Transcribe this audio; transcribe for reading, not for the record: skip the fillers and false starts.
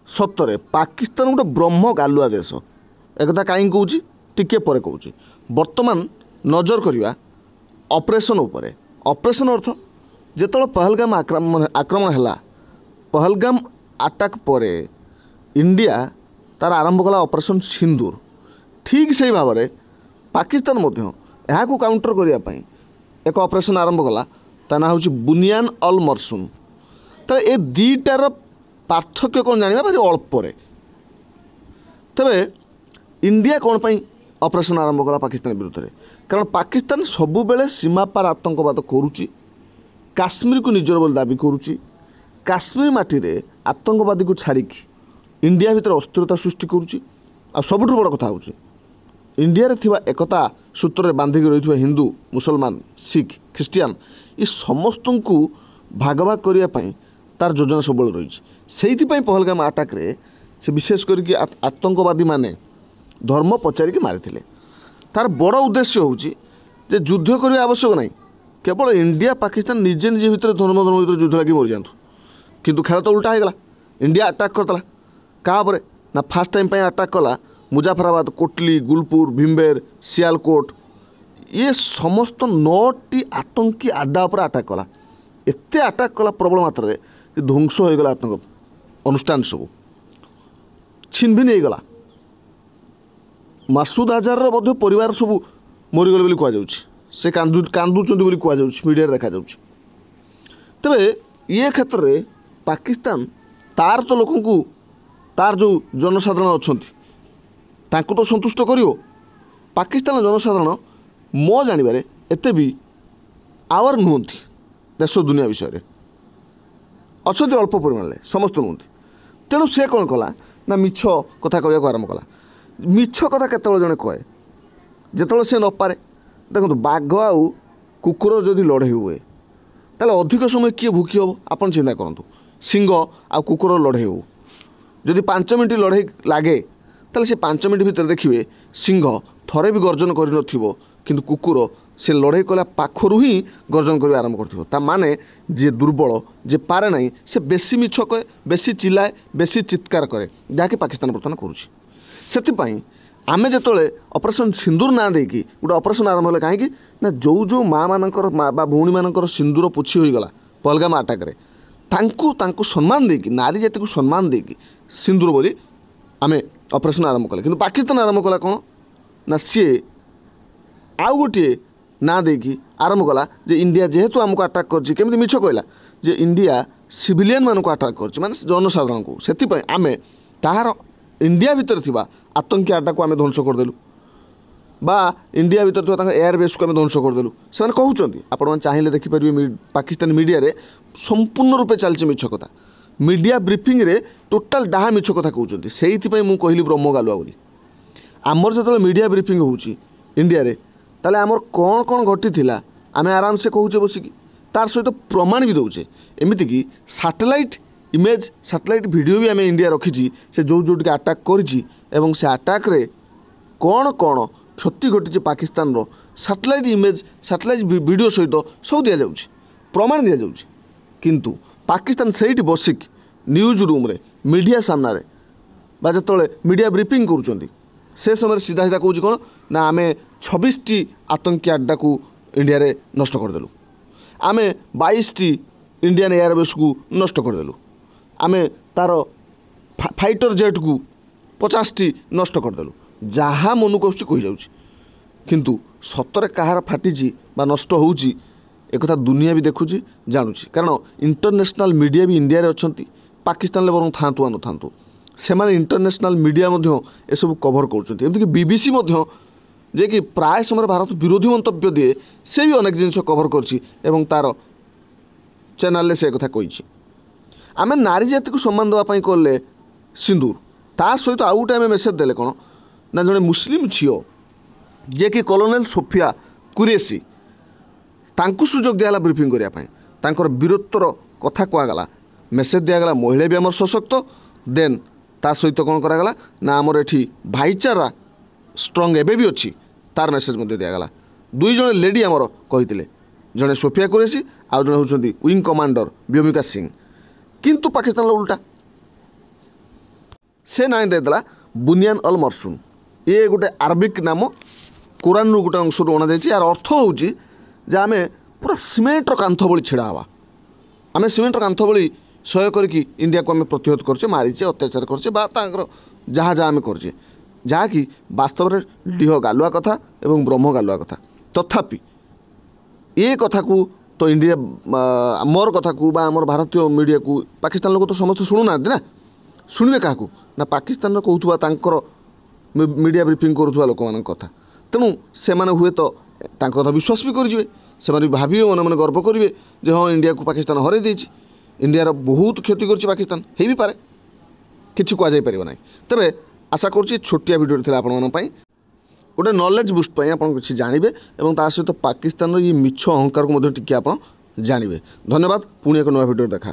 ସତରେ ପାକିସ୍ତାନ ଗୋଟେ ବ୍ରହ୍ମ ଗାଲୁଆ ଦେଶ। ଏକଥା କାହିଁକି କହୁଛି ଟିକିଏ ପରେ କହୁଛି। ବର୍ତ୍ତମାନ ନଜର କରିବା ଅପରେସନ୍ ଉପରେ। ଅପରେସନ୍ ଅର୍ଥ ଯେତେବେଳେ ପହଲଗାମ ଆକ୍ରମଣ ହେଲା, ପହଲଗାମ ଆଟାକ୍ ପରେ ଇଣ୍ଡିଆ ତାର ଆରମ୍ଭ କଲା ଅପରେସନ୍ ସିନ୍ଦୁର। ଠିକ୍ ସେହି ଭାବରେ ପାକିସ୍ତାନ ମଧ୍ୟ ଏହାକୁ କାଉଣ୍ଟର କରିବା ପାଇଁ ଏକ ଅପରେସନ୍ ଆରମ୍ଭ କଲା। ତା ନାଁ ହେଉଛି ବୁନିୟାନ ଅଲ୍ ମରସୁମ୍। ତେବେ ଏ ଦୁଇଟାର ପାର୍ଥକ୍ୟ କ'ଣ ଜାଣିବା ଭାରି ଅଳ୍ପରେ। ତେବେ ଇଣ୍ଡିଆ କ'ଣ ପାଇଁ ଅପରେସନ୍ ଆରମ୍ଭ କଲା ପାକିସ୍ତାନ ବିରୁଦ୍ଧରେ? କାରଣ ପାକିସ୍ତାନ ସବୁବେଳେ ସୀମାପାର ଆତଙ୍କବାଦ କରୁଛି, କାଶ୍ମୀରକୁ ନିଜର ବୋଲି ଦାବି କରୁଛି। କାଶ୍ମୀର ମାଟିରେ ଆତଙ୍କବାଦୀକୁ ଛାଡ଼ିକି ଇଣ୍ଡିଆ ଭିତରେ ଅସ୍ଥିରତା ସୃଷ୍ଟି କରୁଛି। ଆଉ ସବୁଠୁ ବଡ଼ କଥା ହେଉଛି ଇଣ୍ଡିଆରେ ଥିବା ଏକତା ସୂତ୍ରରେ ବାନ୍ଧିକି ରହିଥିବା ହିନ୍ଦୁ, ମୁସଲମାନ, ଶିଖ, ଖ୍ରୀଷ୍ଟିଆନ ଏ ସମସ୍ତଙ୍କୁ ଭାଗ ଭାଗ କରିବା ପାଇଁ ତାର ଯୋଜନା ସବୁବେଳେ ରହିଛି। ସେଇଥିପାଇଁ ପହଲଗାମ ଆଟାକ୍ରେ ସେ ବିଶେଷ କରିକି ଆତଙ୍କବାଦୀମାନେ ଧର୍ମ ପଚାରିକି ମାରିଥିଲେ। ତାର ବଡ଼ ଉଦ୍ଦେଶ୍ୟ ହେଉଛି ଯେ ଯୁଦ୍ଧ କରିବା ଆବଶ୍ୟକ ନାହିଁ, କେବଳ ଇଣ୍ଡିଆ ପାକିସ୍ତାନ ନିଜେ ନିଜେ ଭିତରେ ଧର୍ମ ଭିତରେ ଯୁଦ୍ଧ ଲାଗି ମରିଯାଆନ୍ତୁ। କିନ୍ତୁ ଖେଳ ତ ଉଲ୍ଟା ହେଇଗଲା। ଇଣ୍ଡିଆ ଆଟାକ୍ କରିଦେଲା କାହା ଉପରେ? ନା ଫାର୍ଷ୍ଟ ଟାଇମ୍ ପାଇଁ ଆଟାକ୍ କଲା ମୁଜାଫରାବାଦ, କୋଟଲି, ଗୁଲପୁର, ଭୀମବେର, ସିଆଲକୋଟ ଏ ସମସ୍ତ 9ଟି ଆତଙ୍କୀ ଆଡ୍ଡା ଉପରେ ଆଟାକ୍ କଲା। ଏତେ ଆଟାକ୍ କଲା ପ୍ରବଳ ମାତ୍ରାରେ ଯେ ଧ୍ୱଂସ ହୋଇଗଲା ଆତଙ୍କ ଅନୁଷ୍ଠାନ ସବୁ, ଛିନଭିନ ହେଇଗଲା। ମାସୁଦ ଆଜାରର ମଧ୍ୟ ପରିବାର ସବୁ ମରିଗଲେ ବୋଲି କୁହାଯାଉଛି। ସେ କାନ୍ଦୁଛନ୍ତି ବୋଲି କୁହାଯାଉଛି, ମିଡ଼ିଆରେ ଦେଖାଯାଉଛି। ତେବେ ଏ କ୍ଷେତ୍ରରେ ପାକିସ୍ତାନ ତାର ତ ଲୋକଙ୍କୁ, ତାର ଯେଉଁ ଜନସାଧାରଣ ଅଛନ୍ତି ତାଙ୍କୁ ତ ସନ୍ତୁଷ୍ଟ କରିବ। ପାକିସ୍ତାନର ଜନସାଧାରଣ ମୋ ଜାଣିବାରେ ଏତେ ବି ଆୱାର ନୁହନ୍ତି ଦେଶ ଦୁନିଆ ବିଷୟରେ। ଅଛନ୍ତି ଅଳ୍ପ ପରିମାଣରେ, ସମସ୍ତେ ନୁହନ୍ତି। ତେଣୁ ସେ କ'ଣ କଲା ନା ମିଛ କଥା କହିବାକୁ ଆରମ୍ଭ କଲା। ମିଛ କଥା କେତେବେଳେ ଜଣେ କହେ? ଯେତେବେଳେ ସେ ନପାରେ। ଦେଖନ୍ତୁ, ବାଘ ଆଉ କୁକୁର ଯଦି ଲଢ଼େଇ ହୁଏ ତାହେଲେ ଅଧିକ ସମୟ କିଏ ଭୁକି ହେବ? ଆପଣ ଚିନ୍ତା କରନ୍ତୁ। ସିଂହ ଆଉ କୁକୁର ଲଢ଼େଇ ହେଉ, ଯଦି 5 ମିନିଟ୍ ଲଢ଼େଇ ଲାଗେ ତାହେଲେ ସେ 5 ମିନିଟ୍ ଭିତରେ ଦେଖିବେ ସିଂହ ଥରେ ବି ଗର୍ଜନ କରିନଥିବ, କିନ୍ତୁ କୁକୁର ସେ ଲଢ଼େଇ କଲା ପାଖରୁ ହିଁ ଗର୍ଜନ କରିବା ଆରମ୍ଭ କରିଥିବ। ତା ମାନେ ଯିଏ ଦୁର୍ବଳ, ଯିଏ ପାରେ ନାହିଁ, ସେ ବେଶୀ ମିଛ କହେ, ବେଶୀ ଚିଲାଏ, ବେଶୀ ଚିତ୍କାର କରେ, ଯାହାକି ପାକିସ୍ତାନ ବର୍ତ୍ତମାନ କରୁଛି। ସେଥିପାଇଁ ଆମେ ଯେତେବେଳେ ଅପରେସନ୍ ସିନ୍ଦୁର ନାଁ ଦେଇକି ଗୋଟେ ଅପରେସନ୍ ଆରମ୍ଭ ହେଲେ, କାହିଁକି ନା ଯେଉଁ ମାଆମାନଙ୍କର ବା ଭଉଣୀମାନଙ୍କର ସିନ୍ଦୁର ପୋଛି ହୋଇଗଲା ପହଲଗାମ ଆଟାକ୍ରେ, ତାଙ୍କୁ ସମ୍ମାନ ଦେଇକି, ନାରୀ ଜାତିକୁ ସମ୍ମାନ ଦେଇକି ସିନ୍ଦୁର ବୋଲି ଆମେ ଅପରେସନ୍ ଆରମ୍ଭ କଲେ। କିନ୍ତୁ ପାକିସ୍ତାନ ଆରମ୍ଭ କଲା କ'ଣ ନା ସିଏ ଆଉ ଗୋଟିଏ ନାଁ ଦେଇକି ଆରମ୍ଭ କଲା ଯେ ଇଣ୍ଡିଆ ଯେହେତୁ ଆମକୁ ଆଟାକ୍ କରିଛି। କେମିତି ମିଛ କହିଲା? ଯେ ଇଣ୍ଡିଆ ସିଭିଲିଆନମାନଙ୍କୁ ଆଟାକ୍ କରିଛି, ମାନେ ଜନସାଧାରଣଙ୍କୁ। ସେଥିପାଇଁ ଆମେ ତାହାର ଇଣ୍ଡିଆ ଭିତରେ ଥିବା ଆତଙ୍କୀ ଆଡ୍ଡାକୁ ଆମେ ଧ୍ୱଂସ କରିଦେଲୁ, ବା ଇଣ୍ଡିଆ ଭିତରେ ଥିବା ତାଙ୍କ ଏୟାର ବେସ୍କୁ ଆମେ ଧ୍ୱଂସ କରିଦେଲୁ। ସେମାନେ କହୁଛନ୍ତି, ଆପଣମାନେ ଚାହିଁଲେ ଦେଖିପାରିବେ ପାକିସ୍ତାନ ମିଡ଼ିଆରେ ସମ୍ପୂର୍ଣ୍ଣ ରୂପେ ଚାଲିଛି ମିଛ କଥା। ମିଡ଼ିଆ ବ୍ରିଫିଂରେ ଟୋଟାଲ୍ ଡାହା ମିଛ କଥା କହୁଛନ୍ତି। ସେଇଥିପାଇଁ ମୁଁ କହିଲି ବ୍ରହ୍ମ ଗାଲୁଆ ବୋଲି। ଆମର ଯେତେବେଳେ ମିଡ଼ିଆ ବ୍ରିଫିଂ ହେଉଛି ଇଣ୍ଡିଆରେ, ତାହେଲେ ଆମର କ'ଣ କ'ଣ ଘଟିଥିଲା ଆମେ ଆରାମସେ କହୁଛେ ବସିକି, ତାର ସହିତ ପ୍ରମାଣ ବି ଦେଉଛେ। ଏମିତିକି ସାଟେଲାଇଟ୍ ଇମେଜ୍, ସାଟେଲାଇଟ୍ ଭିଡ଼ିଓ ବି ଆମେ ଇଣ୍ଡିଆ ରଖିଛି, ସେ ଯେଉଁଠିକି ଆଟାକ୍ କରିଛି ଏବଂ ସେ ଆଟାକ୍ରେ କ'ଣ କ'ଣ କ୍ଷତି ଘଟିଛି ପାକିସ୍ତାନର ସାଟେଲାଇଟ୍ ଇମେଜ୍, ସାଟେଲାଇଟ୍ ଭିଡ଼ିଓ ସହିତ ସବୁ ଦିଆଯାଉଛି, ପ୍ରମାଣ ଦିଆଯାଉଛି। କିନ୍ତୁ ପାକିସ୍ତାନ ସେଇଠି ବସିକି ନ୍ୟୁଜ୍ ରୁମ୍ରେ ମିଡ଼ିଆ ସାମ୍ନାରେ ବା ଯେତେବେଳେ ମିଡ଼ିଆ ବ୍ରିଫିଂ କରୁଛନ୍ତି, ସେ ସମୟରେ ସିଧା ସିଧା କହୁଛି କ'ଣ ନା ଆମେ 26ଟି ଆତଙ୍କୀ ଆଡ୍ଡାକୁ ଇଣ୍ଡିଆରେ ନଷ୍ଟ କରିଦେଲୁ, ଆମେ 22ଟି ଇଣ୍ଡିଆନ୍ ଏୟାରବେସ୍କୁ ନଷ୍ଟ କରିଦେଲୁ, ଆମେ ତା'ର ଫାଇଟର ଜେଟ୍କୁ 50ଟି ନଷ୍ଟ କରିଦେଲୁ। ଯାହା ମନକୁ ଆସୁଛି କହିଯାଉଛି। କିନ୍ତୁ ସତରେ କାହାର ଫାଟିଛି ବା ନଷ୍ଟ ହେଉଛି ଏକଥା ଦୁନିଆ ବି ଦେଖୁଛି, ଜାଣୁଛି। କାରଣ ଇଣ୍ଟରନ୍ୟାସନାଲ୍ ମିଡ଼ିଆ ବି ଇଣ୍ଡିଆରେ ଅଛନ୍ତି, ପାକିସ୍ତାନରେ ବରଂ ଥାଆନ୍ତୁ ବା ନଥାନ୍ତୁ, ସେମାନେ ଇଣ୍ଟରନ୍ୟାସନାଲ୍ ମିଡ଼ିଆ ମଧ୍ୟ ଏସବୁ କଭର କରୁଛନ୍ତି। ଏମିତିକି BBC ମଧ୍ୟ, ଯିଏକି ପ୍ରାୟ ସମୟରେ ଭାରତ ବିରୋଧୀ ମନ୍ତବ୍ୟ ଦିଏ, ସେ ବି ଅନେକ ଜିନିଷ କଭର କରିଛି ଏବଂ ତା'ର ଚ୍ୟାନେଲରେ ସେ କଥା କହିଛି। ଆମେ ନାରୀ ଜାତିକୁ ସମ୍ମାନ ଦେବା ପାଇଁ କଲେ ସିନ୍ଦୁର, ତା ସହିତ ଆଉ ଗୋଟେ ଆମେ ମେସେଜ୍ ଦେଲେ କ'ଣ ନା ଜଣେ ମୁସଲିମ ଝିଅ ଯିଏକି କଲୋନେଲ୍ ସୋଫିଆ କୁରେସି, ତାଙ୍କୁ ସୁଯୋଗ ଦିଆଗଲା ବ୍ରିଫିଂ କରିବା ପାଇଁ। ତାଙ୍କର ବୀରତ୍ୱର କଥା କୁହାଗଲା, ମେସେଜ୍ ଦିଆଗଲା ମହିଳା ବି ଆମର ସଶକ୍ତ। ଦେନ୍ ତା ସହିତ କ'ଣ କରାଗଲା ନା ଆମର ଏଠି ଭାଇଚାରା ଷ୍ଟ୍ରଙ୍ଗ ଏବେ ବି ଅଛି, ତାର ମେସେଜ୍ ମଧ୍ୟ ଦିଆଗଲା। 2 ଜଣ ଲେଡ଼ି ଆମର କହିଥିଲେ, ଜଣେ ସୋଫିଆ କୁରେସି ଆଉ ଜଣେ ହେଉଛନ୍ତି ୱିଙ୍ଗ କମାଣ୍ଡର ବ୍ୟୋମିକା ସିଂ। କିନ୍ତୁ ପାକିସ୍ତାନର ଉଲ୍ଟା, से ना देदेला बुनियान अल मरसूम। ये गोटे आरबिक नाम कुरान गोटे अंश अणा यार अर्थ हूँ आम पूरा सीमेंटर कांथ भली छिड़ा हवा। आम सीमेंटर कांथ भली सह्य करके इंडिया को आम प्रतिहत करचे मारीचे अत्याचार करचे जहाँ जहाँ आम करचे जहाँकि वास्तव में डीह गालुआ कथा एवं ब्रह्म गालुआ कथा। तथापि ये कथा को तो इंडिया मोर कथा को आमर भारतीय मीडिया को पाकिस्तान लोग तो समस्त शुणुना ना शुणे क्या ना पाकिस्तान कहूँ मीडिया ब्रीफिंग करुवा लोक मान कथा तेणु से हुए तो कथा विश्वास भी करेंगे से भावे मन मन गर्व करेंगे जे हाँ इंडिया को पाकिस्तान हरई देछि इंडिया बहुत क्षति कर पाकिस्तान हो भी पारे किसी कहुपर ना। तेरे आशा करुँच छोटिया भिडियो थी आपण गोटे नॉलेज बुस्ट पर आप किसी जानवे और ता सहित पाकिस्तान ये मिछ अहंकार को टी आप जानवे। धन्यवाद। पुणी एक नया भिडियो देखा।